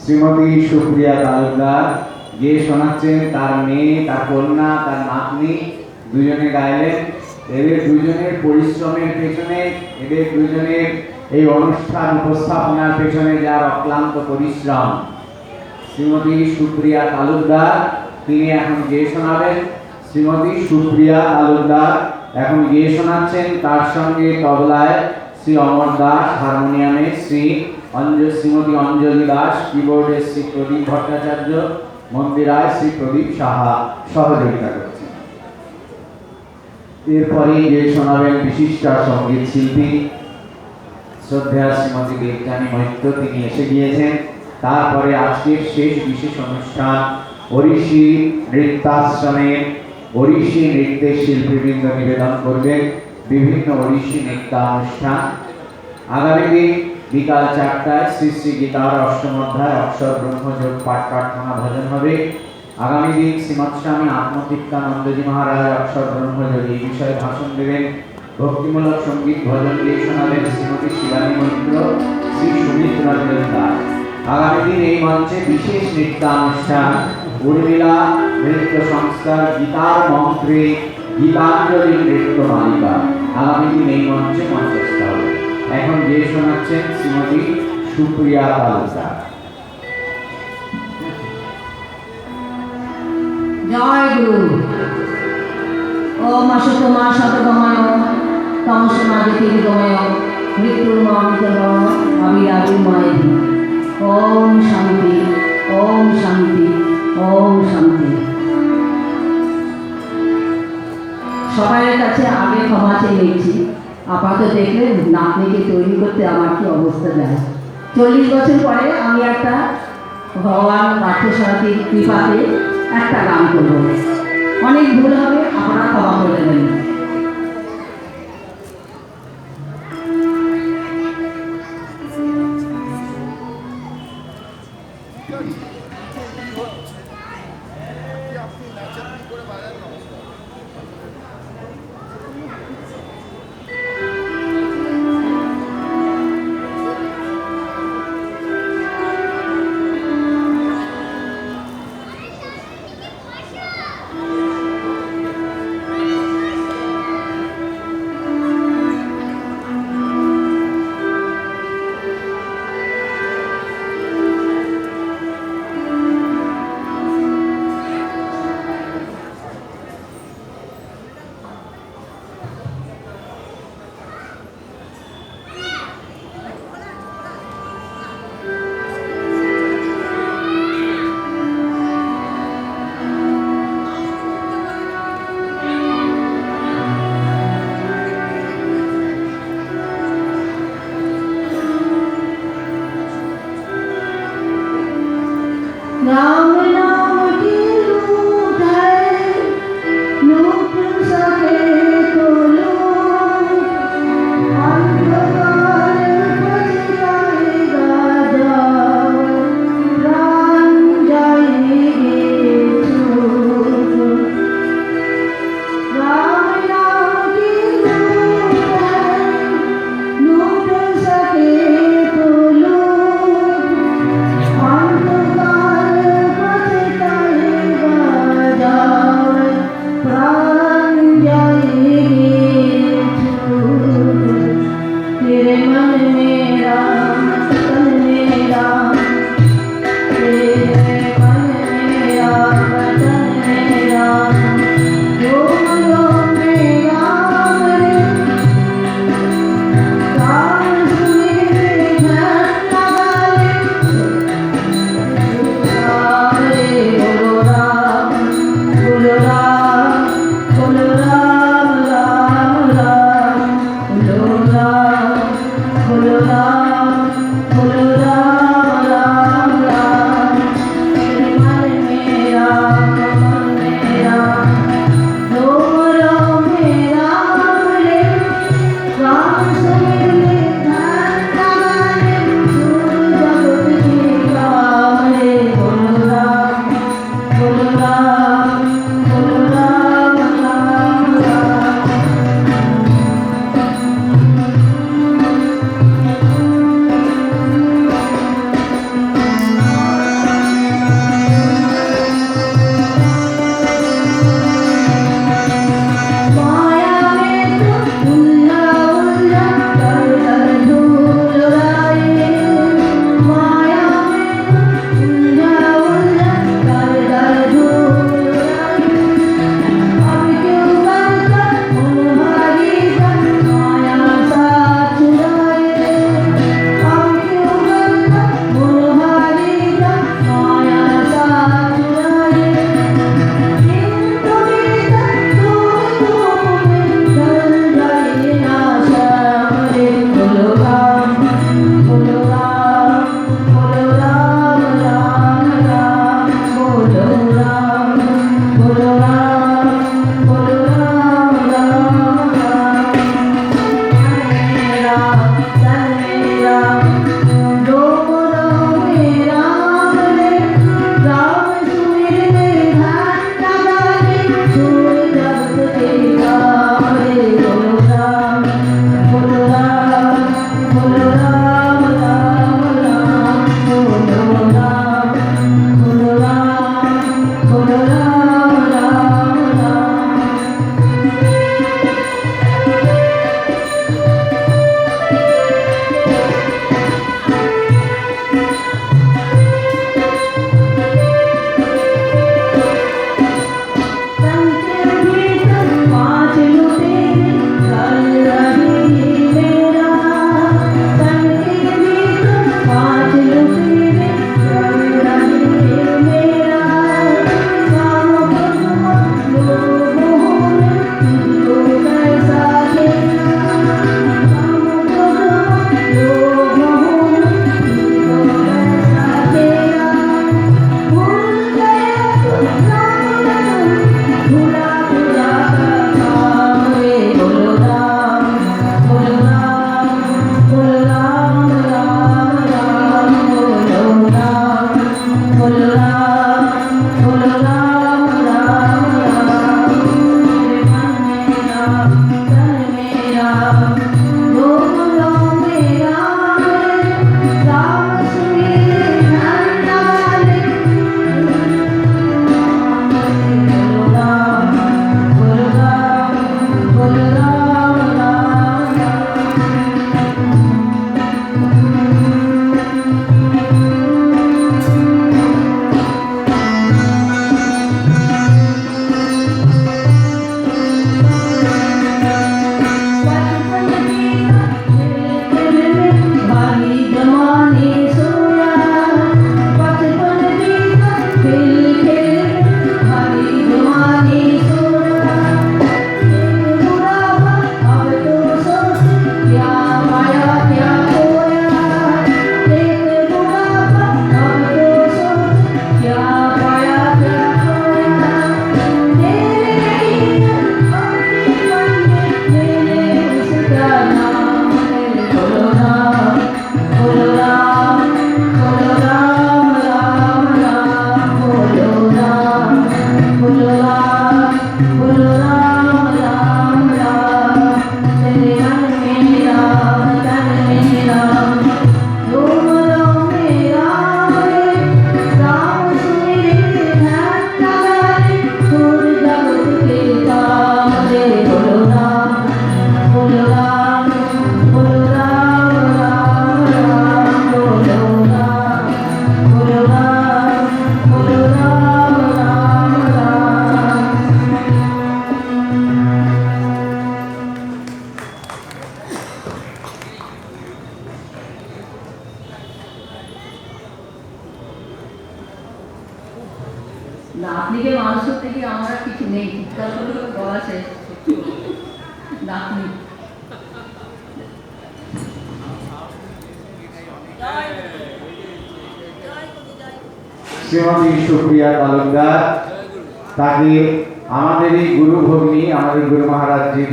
শ্রীমতী সুপ্রিয়া তালুকদার গিয়ে শোনাচ্ছেন তার মেয়ে, তার কন্যা, তার নাতনি দুজনে গাইলেন। এদের দুজনের পরিশ্রমের পেছনে, এদের দুজনের এই অনুষ্ঠান উপস্থাপনার পেছনে যার অক্লান্ত পরিশ্রম, শ্রীমতী সুপ্রিয়া তালুকদার তিনি এখন গিয়ে শোনাবেন। শ্রীমতী সুপ্রিয়া তালুকদার এখন গিয়ে শোনাচ্ছেন। তার সঙ্গে তবলায় শ্রী অমর দাস, হারমোনিয়ামে শ্রীমতী অঞ্জলি দাস, কিবোর্ডে শ্রী প্রদীপ ভট্টাচার্য, মন্দিরায় শ্রী প্রদীপ সাহা সহযোগিতা করছেন। এরপরে গিয়ে শোনাবেন বিশিষ্ট সঙ্গীত শিল্পী শ্রদ্ধেয়া শ্রীমতী দেবযানী মৈত্র, তিনি এসে গিয়েছেন। তারপরে আজকের শেষ বিশেষ অনুষ্ঠান ওড়িশি নৃত্যাশ্রমের ওড়িশি নৃত্যের শিল্পীবৃন্দ নিবেদন করবেন বিভিন্ন ওড়িশি নৃত্যানুষ্ঠান। আগামী দিন বিকাল 4টায় শ্রী শ্রী গীতার অষ্টম অধ্যায় অক্ষর ব্রহ্মযোগ পাঠ প্রার্থনা ভজন হবে। আগামী দিন শ্রীমৎ স্বামী আত্মতৃপ্তানন্দজি মহারাজ অক্ষর ব্রহ্মযোগ এই বিষয়ে ভাষণ দেবেন। ভক্তিমূলক সঙ্গীত ভজন দিয়ে শোনাবেন শ্রীমতী শিবানী মৈত্র, শ্রী সুমিত রঞ্জন দাস। আগামী দিন এই মঞ্চে বিশেষ নৃত্যানুষ্ঠান উর্মিলা নৃত্য সংস্থার গীতার মন্ত্রে গীতাঞ্জলি নৃত্য মালিকা আগামী দিন এই মঞ্চে মঞ্চস্থ হবে। এখন যে শোনাচ্ছেন শ্রীমতী সুপ্রিয়া তালুকদার। জয় গুরু। ওম অসতমা শতগময় তমসমা জ্যোতির্গময় মৃত্যুর্মৃতম অবিরাবিময়। ওম শান্তি, ওম শান্তি, ওম শান্তি। সবাইয়ের কাছে আগে ক্ষমা চেয়ে নিচ্ছি। আপাতত দেখলে নাতনিকে তৈরি করতে আমার কি অবস্থা যায়। 40 বছর পরে আমি একটা ভগবান পার্থসারথীর কৃপাতে একটা গান করবো। অনেক ভুল হবে, আপনারা ক্ষমা করে দেবেন। নাতনিকে মানুষ করতে গিয়ে আমার কিছু নেই, চিৎকার করে বলা শেষ। নাতনি শ্রীমতী সুপ্রিয়া তালুকদার, তাকে আমাদেরই গুরু ভগ্নী, আমাদের গুরু মহারাজজির